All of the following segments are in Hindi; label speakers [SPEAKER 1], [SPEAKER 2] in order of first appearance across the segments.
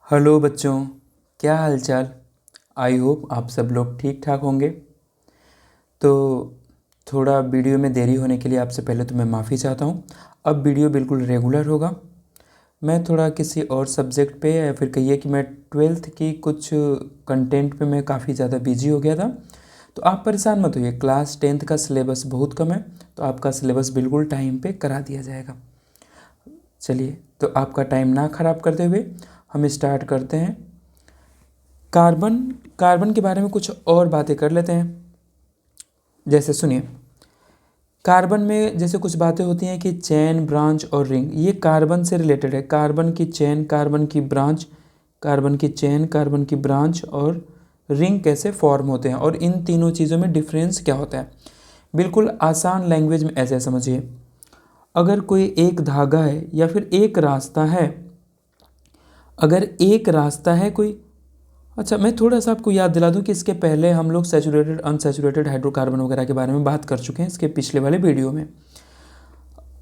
[SPEAKER 1] हेलो बच्चों, क्या हालचाल। आई होप आप सब लोग ठीक ठाक होंगे। तो थोड़ा वीडियो में देरी होने के लिए आपसे पहले तो मैं माफ़ी चाहता हूँ। अब वीडियो बिल्कुल रेगुलर होगा। मैं थोड़ा किसी और सब्जेक्ट पे या फिर कहिए कि मैं ट्वेल्थ की कुछ कंटेंट पे मैं काफ़ी ज़्यादा बिजी हो गया था। तो आप परेशान मत होइए, क्लास 10th का सिलेबस बहुत कम है, तो आपका सिलेबस बिल्कुल टाइम पे करा दिया जाएगा। चलिए, तो आपका टाइम ना ख़राब करते हुए हम स्टार्ट करते हैं। कार्बन कार्बन के बारे में कुछ और बातें कर लेते हैं। जैसे सुनिए, कार्बन में जैसे कुछ बातें होती हैं कि चेन, ब्रांच और रिंग, ये कार्बन से रिलेटेड है। कार्बन की चेन, कार्बन की ब्रांच, कार्बन की चेन, कार्बन की ब्रांच और रिंग कैसे फॉर्म होते हैं और इन तीनों चीज़ों में डिफरेंस क्या होता है। बिल्कुल आसान लैंग्वेज में ऐसे समझिए, अगर कोई एक धागा है या फिर एक रास्ता है, अगर एक रास्ता है कोई। अच्छा, मैं थोड़ा सा आपको याद दिला दूं कि इसके पहले हम लोग सैचुरेटेड अनसैचुरेटेड हाइड्रोकार्बन वगैरह के बारे में बात कर चुके हैं इसके पिछले वाले वीडियो में।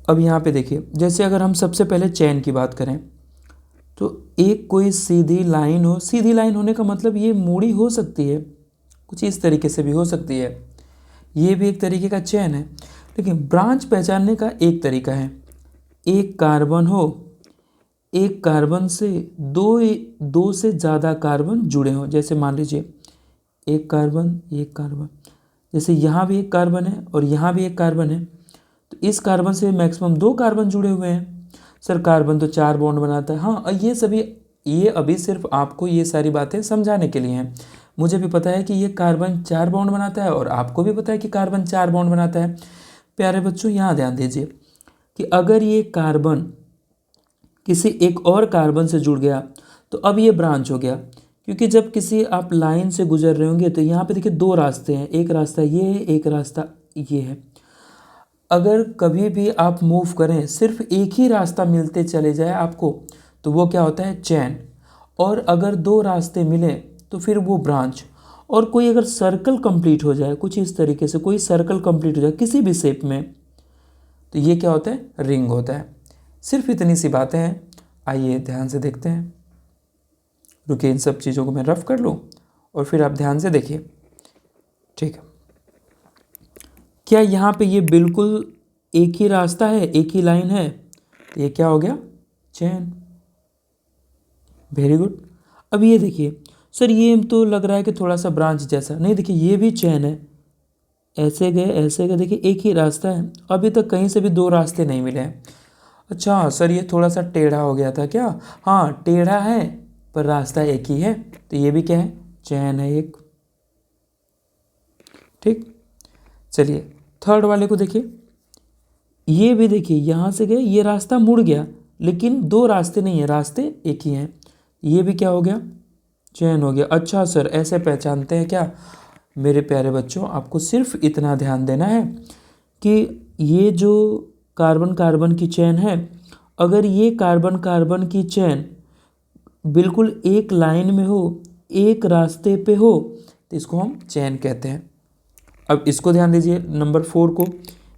[SPEAKER 1] अब यहाँ पे देखिए, जैसे अगर हम सबसे पहले चेन की बात करें तो एक कोई सीधी लाइन हो, सीधी लाइन होने का मतलब ये मुड़ी हो सकती है, कुछ इस तरीके से भी हो सकती है, ये भी एक तरीके का चेन है। लेकिन ब्रांच पहचानने का एक तरीका है, एक कार्बन हो, एक कार्बन से दो से ज़्यादा कार्बन जुड़े हों। जैसे मान लीजिए एक कार्बन, एक कार्बन, जैसे यहाँ भी एक कार्बन है और यहाँ भी एक कार्बन है, तो इस कार्बन से मैक्सिमम दो कार्बन जुड़े हुए हैं। सर कार्बन तो 4 बॉन्ड बनाता है। हाँ, ये अभी सिर्फ आपको ये सारी बातें समझाने के लिए हैं। मुझे भी पता है कि ये कार्बन 4 बॉन्ड बनाता है और आपको भी पता है कि कार्बन 4 बॉन्ड बनाता है। प्यारे बच्चों, यहाँ ध्यान दीजिए कि अगर ये कार्बन किसी एक और कार्बन से जुड़ गया तो अब ये ब्रांच हो गया। क्योंकि जब किसी आप लाइन से गुजर रहे होंगे तो यहाँ पे देखिए दो रास्ते हैं, एक रास्ता ये है, एक रास्ता ये है। अगर कभी भी आप मूव करें, सिर्फ एक ही रास्ता मिलते चले जाए आपको, तो वो क्या होता है, चैन। और अगर दो रास्ते मिले तो फिर वो ब्रांच। और कोई अगर सर्कल कंप्लीट हो जाए, कुछ इस तरीके से कोई सर्कल कंप्लीट हो जाए किसी भी शेप में, तो ये क्या होता है, रिंग होता है। सिर्फ इतनी सी बातें हैं, आइए ध्यान से देखते हैं। रुकिए, इन सब चीज़ों को मैं रफ कर लूँ और फिर आप ध्यान से देखिए, ठीक है। क्या यहाँ पे ये बिल्कुल एक ही रास्ता है, एक ही लाइन है, तो ये क्या हो गया, चैन। Very good. अब ये देखिए, सर ये तो लग रहा है कि थोड़ा सा ब्रांच जैसा, नहीं देखिए ये भी चैन है, ऐसे गए ऐसे गए, देखिए एक ही रास्ता है, अभी तक कहीं से भी दो रास्ते नहीं मिले हैं। अच्छा सर, ये थोड़ा सा टेढ़ा हो गया था क्या। हाँ, टेढ़ा है पर रास्ता एक ही है, तो ये भी क्या है, चैन है एक। ठीक, चलिए थर्ड वाले को देखिए। ये भी देखिए, यहाँ से गए, ये रास्ता मुड़ गया, लेकिन दो रास्ते नहीं है, रास्ते एक ही हैं। ये भी क्या हो गया, चैन हो गया। अच्छा सर, ऐसे पहचानते हैं क्या। मेरे प्यारे बच्चों, आपको सिर्फ इतना ध्यान देना है कि ये जो कार्बन कार्बन की चैन है, अगर ये कार्बन कार्बन की चैन बिल्कुल एक लाइन में हो, एक रास्ते पे हो, तो इसको हम चैन कहते हैं। अब इसको ध्यान दीजिए, नंबर 4 को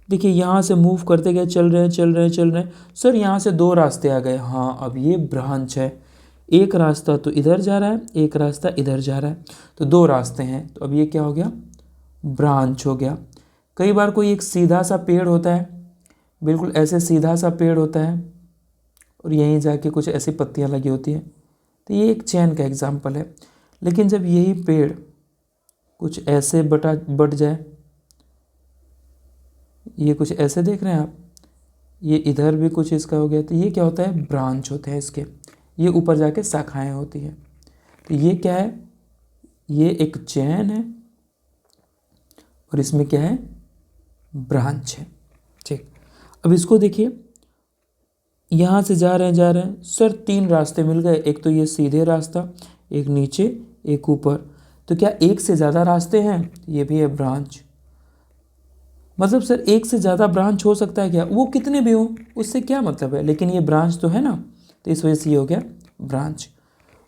[SPEAKER 1] देखिए, यहाँ से मूव करते गए, चल रहे हैं चल रहे हैं चल रहे हैं, सर यहाँ से दो रास्ते आ गए। हाँ, अब ये ब्रांच है, एक रास्ता तो इधर जा रहा है, एक रास्ता इधर जा रहा है, तो दो रास्ते हैं, तो अब ये क्या हो गया, ब्रांच हो गया। कई बार कोई एक सीधा सा पेड़ होता है, बिल्कुल ऐसे सीधा सा पेड़ होता है और यहीं जाके कुछ ऐसी पत्तियाँ लगी होती हैं, तो ये एक चैन का एग्जाम्पल है। लेकिन जब यही पेड़ कुछ ऐसे बट जाए, ये कुछ ऐसे देख रहे हैं आप, ये इधर भी कुछ इसका हो गया, तो ये क्या होता है, ब्रांच होते हैं इसके, ये ऊपर जाके शाखाएं होती हैं। तो ये क्या है, ये एक चैन है और इसमें क्या है, ब्रांच है। ठीक, अब इसको देखिए, यहाँ से जा रहे हैं सर, 3 रास्ते मिल गए, एक तो ये सीधे रास्ता, एक नीचे, एक ऊपर, तो क्या एक से ज़्यादा रास्ते हैं, ये भी है ब्रांच। मतलब सर एक से ज़्यादा ब्रांच हो सकता है क्या, वो कितने भी हो उससे क्या मतलब है, लेकिन ये ब्रांच तो है ना, तो इस वजह से ये हो गया ब्रांच।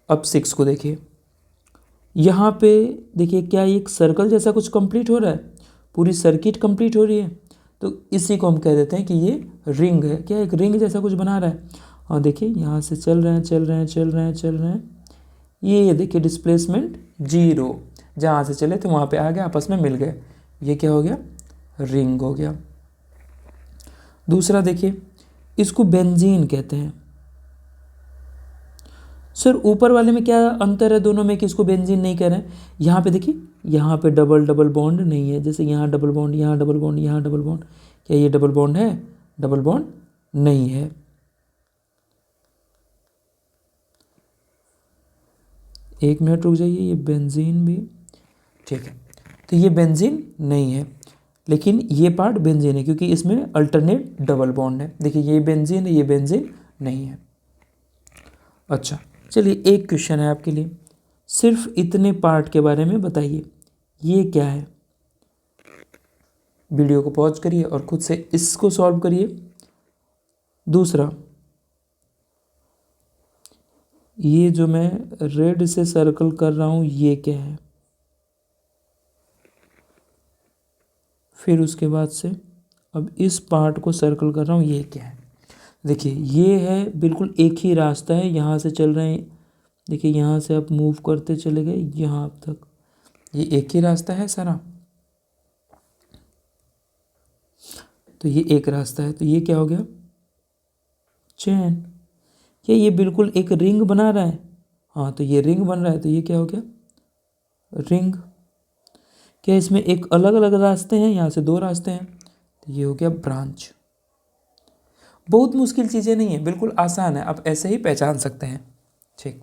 [SPEAKER 1] अब 6 को देखिए, यहाँ पे देखिए क्या एक सर्कल जैसा कुछ कंप्लीट हो रहा है, पूरी सर्किट कंप्लीट हो रही है, तो इसी को हम कह देते हैं कि ये रिंग है। क्या एक रिंग जैसा कुछ बना रहा है। और देखिए यहाँ से चल रहे हैं चल रहे हैं चल रहे हैं चल रहे हैं, ये देखिए डिस्प्लेसमेंट 0, जहाँ से चले थे वहाँ पे आ गए, आपस में मिल गए, ये क्या हो गया, रिंग हो गया। दूसरा देखिए, इसको बेंजीन कहते हैं। सर ऊपर वाले में क्या अंतर है दोनों में कि इसको बेंजीन नहीं कह रहे हैं? यहाँ पे देखिए, यहाँ पे डबल डबल बॉन्ड नहीं है, जैसे यहाँ डबल बॉन्ड, यहाँ डबल बॉन्ड, यहाँ डबल बॉन्ड, क्या ये डबल बॉन्ड है? डबल बॉन्ड नहीं है। एक मिनट रुक जाइए, ये बेंजीन भी ठीक है, तो ये बेंजीन नहीं है, लेकिन ये पार्ट बेंजीन है क्योंकि इसमें अल्टरनेट डबल बॉन्ड है। देखिए ये बेंजीन है, ये बेंजीन नहीं है। अच्छा चलिए, एक क्वेश्चन है आपके लिए, सिर्फ इतने पार्ट के बारे में बताइए, ये क्या है? वीडियो को पॉज करिए और खुद से इसको सॉल्व करिए। दूसरा, ये जो मैं रेड से सर्कल कर रहा हूँ ये क्या है? फिर उसके बाद से अब इस पार्ट को सर्कल कर रहा हूँ, ये क्या है? देखिए ये है बिल्कुल एक ही रास्ता है, यहाँ से चल रहे हैं, देखिए यहाँ से आप मूव करते चले गए यहाँ तक, ये एक ही रास्ता है सारा, तो ये एक रास्ता है, तो ये क्या हो गया, चेन। क्या ये बिल्कुल एक रिंग बना रहा है? हाँ, तो ये रिंग बन रहा है, तो ये क्या हो गया, रिंग। क्या इसमें एक अलग अलग रास्ते हैं? यहाँ से 2 रास्ते हैं, तो ये हो गया ब्रांच। बहुत मुश्किल चीज़ें नहीं है, बिल्कुल आसान है, आप ऐसे ही पहचान सकते हैं। ठीक,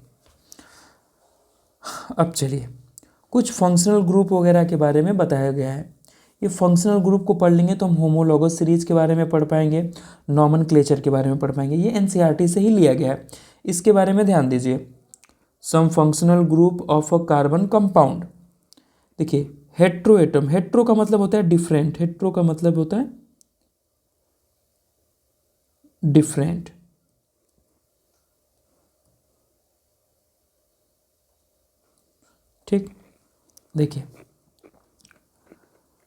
[SPEAKER 1] अब चलिए कुछ फंक्शनल ग्रुप वगैरह के बारे में बताया गया है। ये फंक्शनल ग्रुप को पढ़ लेंगे तो हम होमोलॉगस सीरीज के बारे में पढ़ पाएंगे, नॉमेनक्लेचर के बारे में पढ़ पाएंगे, ये एनसीईआरटी से ही लिया गया है, इसके बारे में ध्यान दीजिए। Some functional group of a carbon compound. देखिए हेट्रोएटम, हेट्रो का मतलब होता है डिफरेंट, हेट्रो का मतलब होता है डिफरेंट। ठीक, देखिए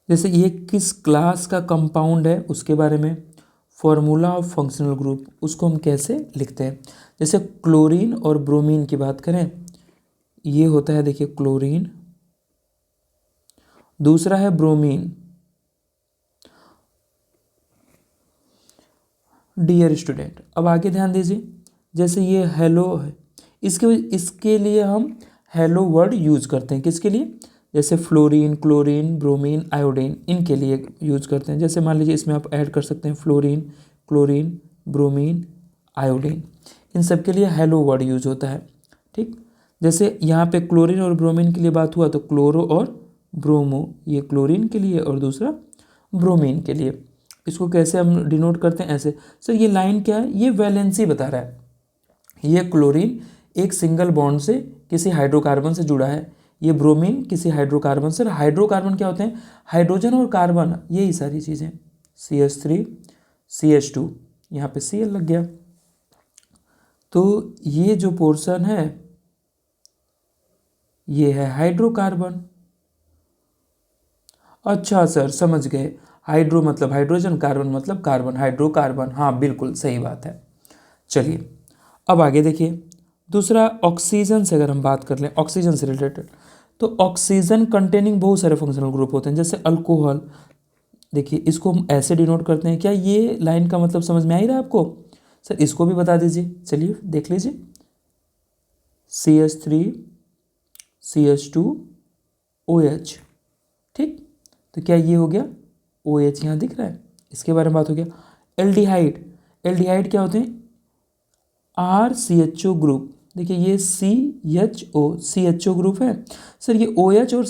[SPEAKER 1] जैसे ये किस क्लास का कंपाउंड है उसके बारे में, फॉर्मूला ऑफ फंक्शनल ग्रुप उसको हम कैसे लिखते हैं। जैसे क्लोरीन और ब्रोमीन की बात करें, ये होता है देखिए क्लोरीन, दूसरा है ब्रोमीन। डियर स्टूडेंट, अब आगे ध्यान दीजिए, जैसे ये हेलो है, इसके लिए हम हेलो वर्ड यूज करते हैं, किसके लिए? जैसे फ्लोरीन, क्लोरीन, ब्रोमीन, आयोडीन, इनके लिए यूज करते हैं। जैसे मान लीजिए इसमें आप ऐड कर सकते हैं फ्लोरीन, क्लोरीन, ब्रोमीन, आयोडीन, इन सब के लिए हेलो वर्ड यूज होता है। ठीक, जैसे यहाँ पे क्लोरीन और ब्रोमीन के लिए बात हुआ तो क्लोरो और ब्रोमो, ये क्लोरीन के लिए और दूसरा ब्रोमीन के लिए। इसको कैसे हम डिनोट करते हैं? ऐसे। सर ये लाइन क्या है? ये वैलेंसी बता रहा है, ये क्लोरीन एक सिंगल बॉन्ड से किसी हाइड्रोकार्बन से जुड़ा है, ये ब्रोमीन किसी हाइड्रोकार्बन से। हाइड्रोकार्बन क्या होते हैं? हाइड्रोजन और कार्बन, यही सारी चीज़ें। CH3 CH2, यहाँ पे Cl लग गया, तो ये जो पोर्शन है ये है हाइड्रोकार्बन। अच्छा सर समझ गए, हाइड्रो मतलब हाइड्रोजन, कार्बन मतलब कार्बन, हाइड्रोकार्बन, हाँ बिल्कुल सही बात है। चलिए अब आगे देखिए, दूसरा ऑक्सीजन से अगर हम बात कर लें, ऑक्सीजन से रिलेटेड, तो ऑक्सीजन कंटेनिंग बहुत सारे फंक्शनल ग्रुप होते हैं। जैसे अल्कोहल, देखिए इसको हम ऐसे डिनोट करते हैं। क्या ये लाइन का मतलब समझ में आ ही रहा है आपको? सर इसको भी बता दीजिए, चलिए देख लीजिए, CH3 CH2 OH। ठीक, तो क्या ये हो गया OH, यहाँ दिख रहा है, इसके बारे में बात हो गया। एल्डिहाइड, एल्डिहाइड क्या होते हैं? RCHO ग्रुप, देखिए ये CHO ग्रुप है। सर ये OH और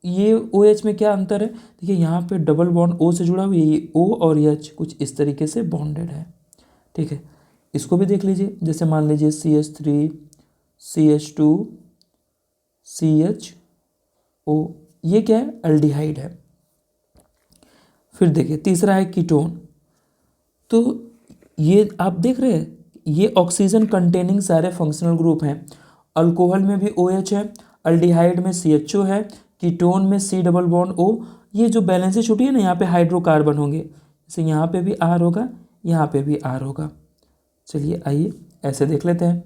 [SPEAKER 1] ये OH में क्या अंतर है? देखिए यहाँ पे डबल बॉन्ड O से जुड़ा हुआ है, ये O और H कुछ इस तरीके से बॉन्डेड है। ठीक है, इसको भी देख लीजिए, जैसे मान लीजिए CH3 CH2 CHO, ये क्या है? एल्डिहाइड है। फिर देखिए तीसरा है कीटोन, तो ये आप देख रहे हैं ये ऑक्सीजन कंटेनिंग सारे फंक्शनल ग्रुप हैं। अल्कोहल में भी OH है, अल्डिहाइड में CHO है, कीटोन में C डबल बॉन्ड O। ये जो बैलेंस छुट्टी है ना, यहाँ पे हाइड्रोकार्बन होंगे, जैसे यहाँ पे भी R होगा, यहाँ पे भी R होगा। चलिए आइए ऐसे देख लेते हैं,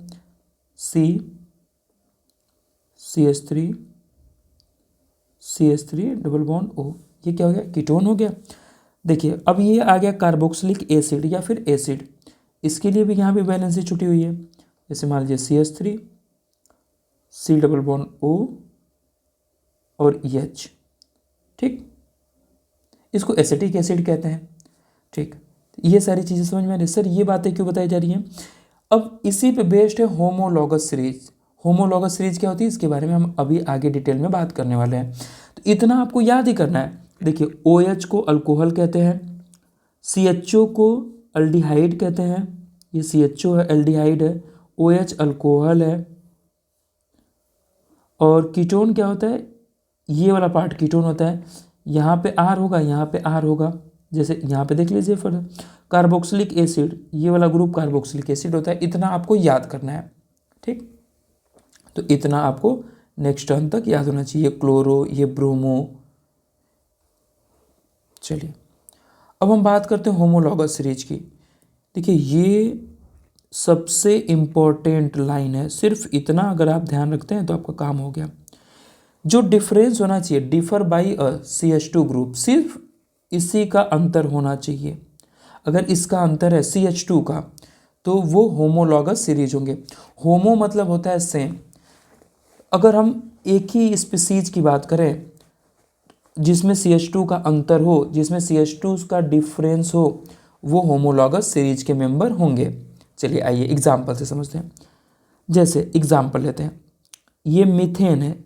[SPEAKER 1] CH3 CH3 double bond O, ये क्या हो गया, कीटोन हो गया। देखिए अब ये आ गया कार्बोक्सिलिक एसिड या फिर एसिड, इसके लिए भी यहाँ भी वैलेंसी छुटी हुई है। जैसे मान लीजिए CH3 C double bond O और H, ठीक, इसको एसिटिक एसिड कहते हैं। ठीक, ये सारी चीज़ें समझ में आ रही है। सर ये बातें क्यों बताई जा रही हैं? अब इसी पे बेस्ड है होमोलॉगस सीरीज। होमोलॉगस सीरीज क्या होती है, इसके बारे में हम अभी आगे डिटेल में बात करने वाले हैं। तो इतना आपको याद ही करना है। देखिए OH को अल्कोहल कहते हैं, CHO को अल्डिहाइड कहते हैं, ये CHO है एल्डिहाइड है, OH अल्कोहल है, और कीटोन क्या होता है, ये वाला पार्ट कीटोन होता है। यहाँ पे R होगा, यहाँ पे R होगा। जैसे यहाँ पे देख लीजिए फिर कार्बोक्सिलिक एसिड, ये वाला ग्रुप कार्बोक्सिलिक एसिड होता है। इतना आपको याद करना है, ठीक। तो इतना आपको नेक्स्ट टर्म तक याद होना चाहिए। क्लोरो, ये ब्रोमो। चलिए अब हम बात करते हैं होमोलॉगस सीरीज की। देखिए ये सबसे इम्पोर्टेंट लाइन है, सिर्फ इतना अगर आप ध्यान रखते हैं तो आपका काम हो गया। जो डिफरेंस होना चाहिए, differ by a CH2 group, सिर्फ इसी का अंतर होना चाहिए। अगर इसका अंतर है CH2 का, तो वो होमोलॉगस सीरीज होंगे। होमो मतलब होता है सेम। अगर हम एक ही स्पीसीज की बात करें जिसमें CH2 का अंतर हो, जिसमें CH2 का डिफरेंस हो, वो होमोलॉगस सीरीज के मेंबर होंगे। चलिए आइए एग्जाम्पल से समझते हैं। जैसे एग्जाम्पल लेते हैं, ये मीथेन है,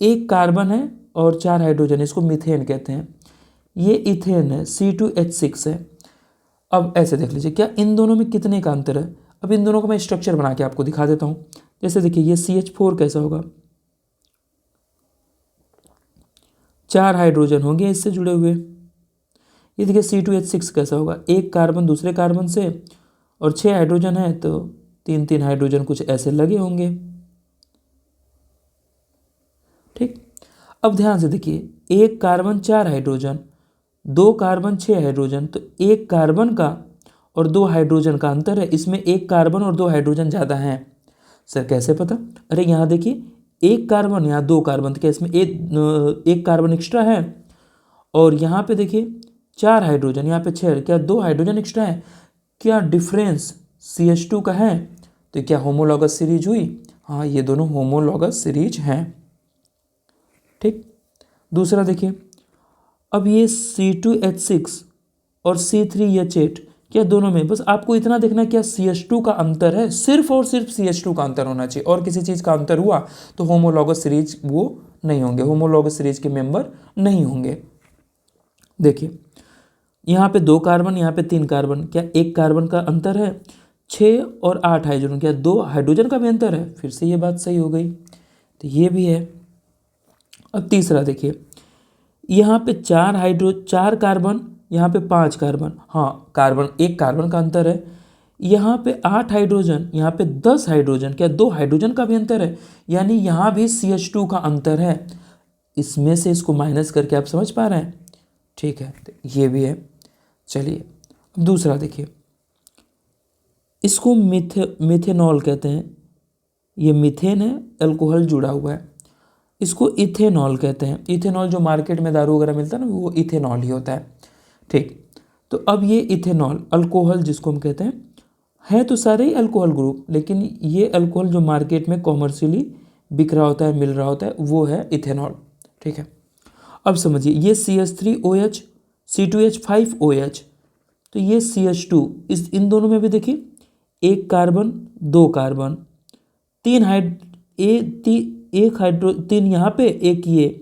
[SPEAKER 1] एक कार्बन है और 4 हाइड्रोजन, इसको मीथेन कहते हैं। ये इथेन है, C2H6 है। अब ऐसे देख लीजिए, क्या इन दोनों में कितने का अंतर है? अब इन दोनों को मैं स्ट्रक्चर बना के आपको दिखा देता हूँ। जैसे देखिए ये CH4 कैसा होगा, 4 हाइड्रोजन होंगे इससे जुड़े हुए। ये देखिए C2H6 कैसा होगा, एक कार्बन दूसरे कार्बन से और 6 हाइड्रोजन है, तो 3 हाइड्रोजन कुछ ऐसे लगे होंगे, ठीक। अब ध्यान से देखिए, एक कार्बन 4 हाइड्रोजन, 2 कार्बन 6 हाइड्रोजन, तो एक कार्बन का और 2 हाइड्रोजन का अंतर है। इसमें एक कार्बन और 2 हाइड्रोजन ज़्यादा हैं। सर कैसे पता? अरे यहाँ देखिए, एक कार्बन यहाँ 2 कार्बन, तो क्या इसमें एक कार्बन एक्स्ट्रा है, और यहाँ पे देखिए 4 हाइड्रोजन, यहाँ पे 6, क्या 2 हाइड्रोजन एक्स्ट्रा है? क्या डिफरेंस CH2 का है? तो क्या होमोलॉगस सीरीज हुई? हाँ, ये दोनों होमोलॉगस सीरीज हैं, ठीक। दूसरा देखिए, अब ये C2H6 और C3H8, क्या दोनों में, बस आपको इतना देखना क्या CH2 का अंतर है, सिर्फ और सिर्फ CH2 का अंतर होना चाहिए, और किसी चीज़ का अंतर हुआ तो होमोलॉगस सीरीज वो नहीं होंगे, होमोलॉगस सीरीज के मेंबर नहीं होंगे। देखिए यहाँ पे 2 कार्बन, यहाँ पे 3 कार्बन, क्या एक कार्बन का अंतर है? 6 और 8 हाइड्रोजन, क्या 2 हाइड्रोजन का भी अंतर है? फिर से ये बात सही हो गई, तो ये भी है। अब तीसरा देखिए, यहाँ पे 4 कार्बन, यहाँ पे 5 कार्बन, हाँ कार्बन, एक कार्बन का अंतर है। यहाँ पे 8 हाइड्रोजन, यहाँ पे 10 हाइड्रोजन, क्या 2 हाइड्रोजन का भी अंतर है? यानी यहाँ भी CH2 का अंतर है। इसमें से इसको माइनस करके आप समझ पा रहे हैं, ठीक है, तो ये भी है। चलिए अब दूसरा देखिए, इसको मिथेनॉल कहते हैं। ये मीथेन है, अल्कोहल जुड़ा हुआ है, इसको इथेनॉल कहते हैं। इथेनॉल जो मार्केट में दारू वगैरह मिलता है ना, वो इथेनॉल ही होता है, ठीक। तो अब ये इथेनॉल अल्कोहल जिसको हम कहते हैं, है तो सारे ही अल्कोहल ग्रुप, लेकिन ये अल्कोहल जो मार्केट में कॉमर्शियली बिक रहा होता है, मिल रहा होता है, वो है इथेनॉल, ठीक है। अब समझिए, ये CH3OH, C2H5OH, तो ये CH2, इन दोनों में भी देखिए एक कार्बन, 2 कार्बन, 3 तीन यहाँ पे, एक ये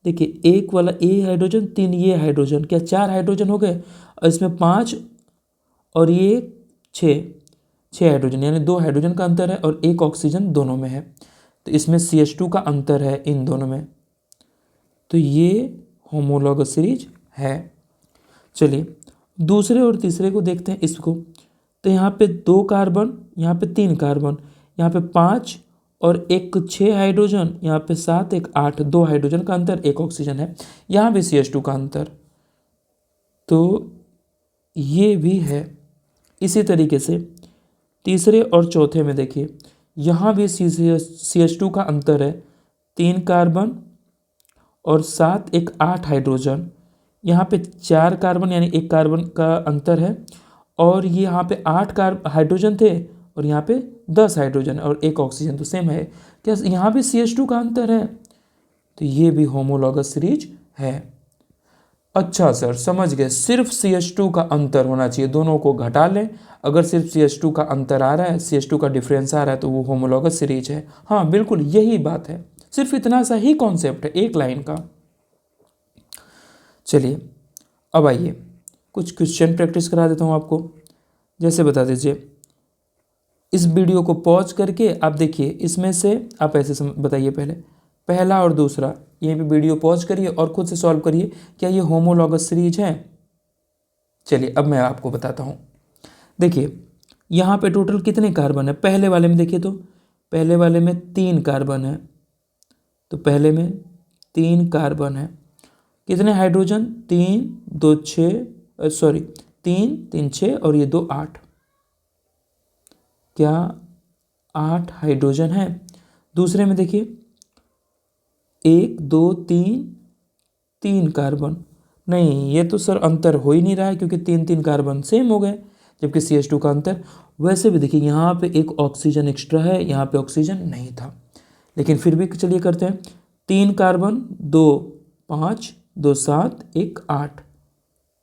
[SPEAKER 1] देखिए, एक वाला ए हाइड्रोजन, 3 ये हाइड्रोजन, क्या 4 हाइड्रोजन हो गए, और इसमें 5 और ये 6 हाइड्रोजन, यानी 2 हाइड्रोजन का अंतर है, और एक ऑक्सीजन दोनों में है। तो इसमें CH2 का अंतर है इन दोनों में, तो ये होमोलॉगस सीरीज है। चलिए दूसरे और तीसरे को देखते हैं इसको। तो यहाँ पे 2 कार्बन, यहाँ पे 3 कार्बन, यहाँ पे 5 और एक 6 हाइड्रोजन, यहाँ पे 7, एक 8, 2 हाइड्रोजन का अंतर, एक ऑक्सीजन है। यहाँ भी CH2 का अंतर, तो ये भी है। इसी तरीके से तीसरे और चौथे में देखिए, यहाँ भी CH2 का अंतर है 3 कार्बन और 7 एक 8 हाइड्रोजन। यहाँ पे 4 कार्बन यानी 1 कार्बन का अंतर है और ये यहाँ पे 8 हाइड्रोजन थे और यहाँ पे 10 हाइड्रोजन और 1 ऑक्सीजन, तो सेम है। क्या यहाँ भी CH2 का अंतर है? तो ये भी होमोलॉगस सीरीज है। अच्छा सर, समझ गए, सिर्फ CH2 का अंतर होना चाहिए, दोनों को घटा लें। अगर सिर्फ CH2 का अंतर आ रहा है, CH2 का डिफरेंस आ रहा है, तो वो होमोलॉगस सीरीज है। हाँ बिल्कुल यही बात है, सिर्फ इतना सा ही कॉन्सेप्ट है एक लाइन का। चलिए अब आइए कुछ क्वेश्चन प्रैक्टिस करा देता हूँ आपको। जैसे बता दीजिए, इस वीडियो को पॉज करके आप देखिए, इसमें से आप ऐसे बताइए पहले पहला और दूसरा, यहीं पे वीडियो पॉज करिए और खुद से सॉल्व करिए, क्या ये होमोलॉगस सीरीज है? चलिए अब मैं आपको बताता हूँ। देखिए यहाँ पे टोटल कितने कार्बन है? पहले वाले में देखिए, तो पहले वाले में 3 कार्बन है, तो पहले में 3 कार्बन है। कितने हाइड्रोजन? 3 2 6 सॉरी 3 3 6 और ये 2 8। क्या 8 हाइड्रोजन है? दूसरे में देखिए 1 2 3 कार्बन। नहीं, ये तो सर अंतर हो ही नहीं रहा है क्योंकि 3 कार्बन सेम हो गए, जबकि CH2 का अंतर। वैसे भी देखिए यहाँ पे एक ऑक्सीजन एक्स्ट्रा है, यहाँ पे ऑक्सीजन नहीं था, लेकिन फिर भी चलिए करते हैं। 3 कार्बन 2 5 2 7 1 8,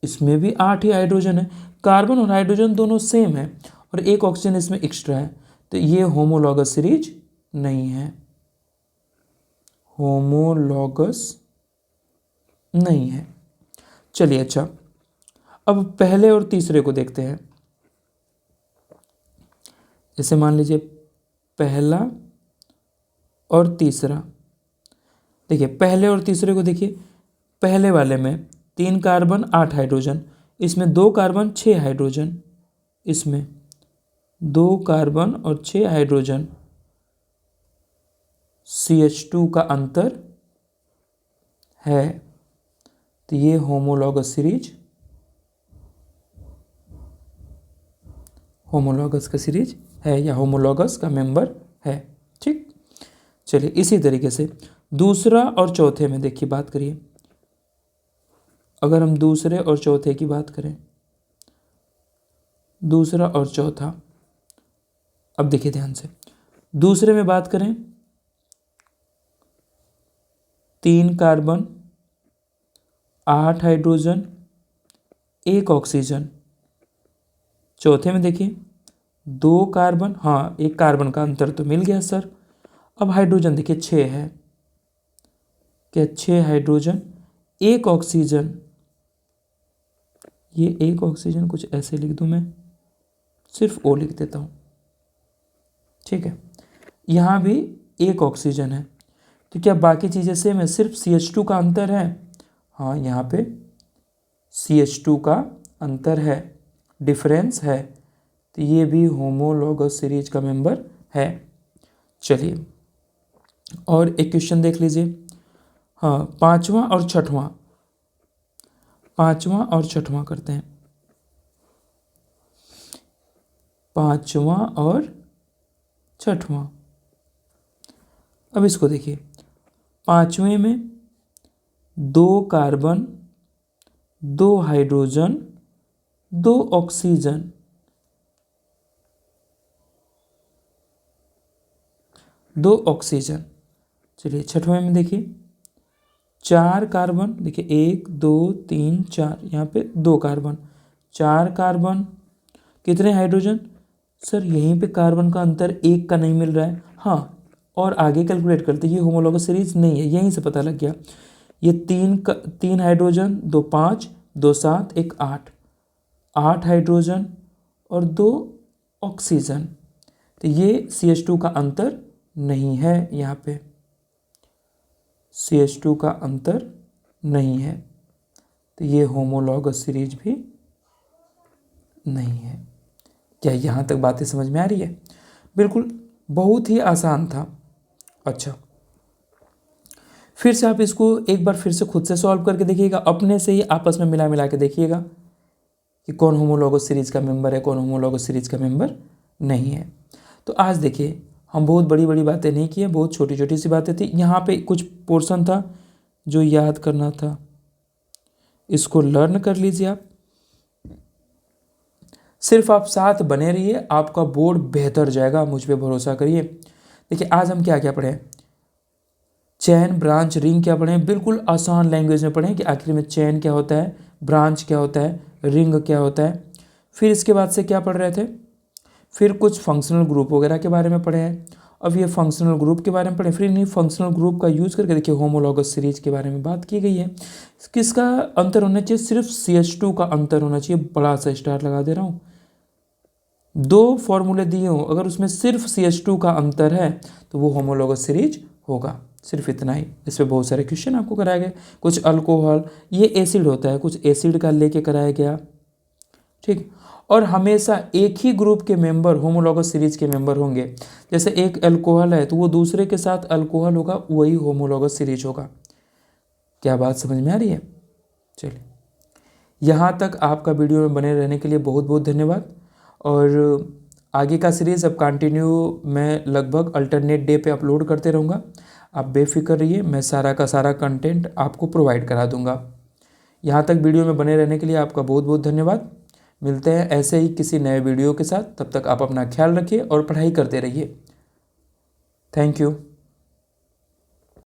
[SPEAKER 1] इसमें भी 8 ही हाइड्रोजन है। कार्बन और हाइड्रोजन दोनों सेम है और एक ऑक्सीजन इसमें एक्स्ट्रा है, तो ये होमोलॉगस सीरीज नहीं है, होमोलॉगस नहीं है। चलिए अच्छा, अब पहले और तीसरे को देखते हैं। जैसे मान लीजिए पहला और तीसरा, देखिए पहले और तीसरे को देखिए। पहले वाले में 3 कार्बन 8 हाइड्रोजन, इसमें 2 कार्बन 6 हाइड्रोजन, इसमें 2 कार्बन और 6 हाइड्रोजन। CH2 का अंतर है, तो ये होमोलॉगस सीरीज, होमोलॉगस का सीरीज है या होमोलॉगस का मेंबर है। ठीक, चलिए इसी तरीके से दूसरा और चौथे में देखिए बात करिए। अगर हम दूसरे और चौथे की बात करें, दूसरा और चौथा, अब देखिए ध्यान से, दूसरे में बात करें 3 कार्बन 8 हाइड्रोजन 1 ऑक्सीजन। चौथे में देखिए 2 कार्बन, हाँ 1 कार्बन का अंतर तो मिल गया सर। अब हाइड्रोजन देखिए 6 है, क्या 6 हाइड्रोजन 1 ऑक्सीजन। ये 1 ऑक्सीजन कुछ ऐसे लिख दूं मैं, सिर्फ O लिख देता हूँ, ठीक है। यहाँ भी 1 ऑक्सीजन है, तो क्या बाकी चीज़ें सेम है, सिर्फ CH2 का अंतर है? हाँ यहाँ पे CH2 का अंतर है, डिफरेंस है, तो ये भी होमोलॉगस सीरीज का मेंबर है। चलिए और एक क्वेश्चन देख लीजिए। हाँ पांचवा और छठवां करते हैं। पांचवा और छठवां, अब इसको देखिए। पांचवें में 2 कार्बन 2 हाइड्रोजन 2 ऑक्सीजन, 2 ऑक्सीजन। चलिए छठवें में देखिए 4 कार्बन, देखिए 1 2 3 4, यहाँ पे 2 कार्बन 4 कार्बन, कितने हाइड्रोजन? सर यहीं पे कार्बन का अंतर 1 का नहीं मिल रहा है। हाँ, और आगे कैलकुलेट करते, ये होमोलॉगस सीरीज नहीं है, यहीं से पता लग गया। ये 3 हाइड्रोजन 2 5 2 7 1 8, 8 हाइड्रोजन और 2 ऑक्सीजन, तो ये CH2 का अंतर नहीं है, यहाँ पे CH2 का अंतर नहीं है, तो ये होमोलॉगस सीरीज भी नहीं है। क्या यहाँ तक बातें समझ में आ रही है? बिल्कुल, बहुत ही आसान था। अच्छा, फिर से आप इसको एक बार फिर से खुद से सॉल्व करके देखिएगा, अपने से ही आपस में मिला के देखिएगा कि कौन होमोलॉगस सीरीज का मेंबर है, कौन होमोलॉगस सीरीज का मेंबर नहीं है। तो आज देखिए हम बहुत बड़ी बड़ी बातें नहीं किए, बहुत छोटी छोटी सी बातें थी। यहाँ पे कुछ पोर्शन था जो याद करना था, इसको लर्न कर लीजिए आप। सिर्फ आप साथ बने रहिए, आपका बोर्ड बेहतर जाएगा, मुझ पे भरोसा करिए। देखिए आज हम क्या क्या पढ़े, चेन, ब्रांच, रिंग क्या पढ़े, बिल्कुल आसान लैंग्वेज में पढ़े कि आखिर में चेन क्या होता है, ब्रांच क्या होता है, रिंग क्या होता है। फिर इसके बाद से क्या पढ़ रहे थे, फिर कुछ फंक्शनल ग्रुप वगैरह के बारे में पढ़े हैं। अब ये फंक्शनल ग्रुप के बारे में पढ़े, फिर इन्हीं फंक्शनल ग्रुप का यूज़ करके देखिए होमोलॉगस सीरीज के बारे में बात की गई है। किसका अंतर होना चाहिए, सिर्फ CH2 का अंतर होना चाहिए, बड़ा सा स्टार लगा दे रहा हूँ। दो फॉर्मूले दिए हों, अगर उसमें सिर्फ CH2 का अंतर है तो वो होमोलॉगस सीरीज होगा, सिर्फ इतना ही। इस पर बहुत सारे क्वेश्चन आपको कराए गए, कुछ अल्कोहल, ये एसिड होता है, कुछ एसिड का लेके कराया गया, ठीक। और हमेशा एक ही ग्रुप के मेंबर होमोलॉगस सीरीज के मेंबर होंगे। जैसे एक अल्कोहल है तो वो दूसरे के साथ अल्कोहल होगा, वही होमोलॉगस सीरीज होगा। क्या बात समझ में आ रही है? चलिए, यहाँ तक आपका वीडियो में बने रहने के लिए बहुत बहुत धन्यवाद। और आगे का सीरीज़ अब कंटिन्यू मैं लगभग अल्टरनेट डे पे अपलोड करते रहूँगा। आप बेफिक्र रहिए, मैं सारा का सारा कंटेंट आपको प्रोवाइड करा दूँगा। यहाँ तक वीडियो में बने रहने के लिए आपका बहुत बहुत धन्यवाद। मिलते हैं ऐसे ही किसी नए वीडियो के साथ, तब तक आप अपना ख्याल रखिए और पढ़ाई करते रहिए। Thank you.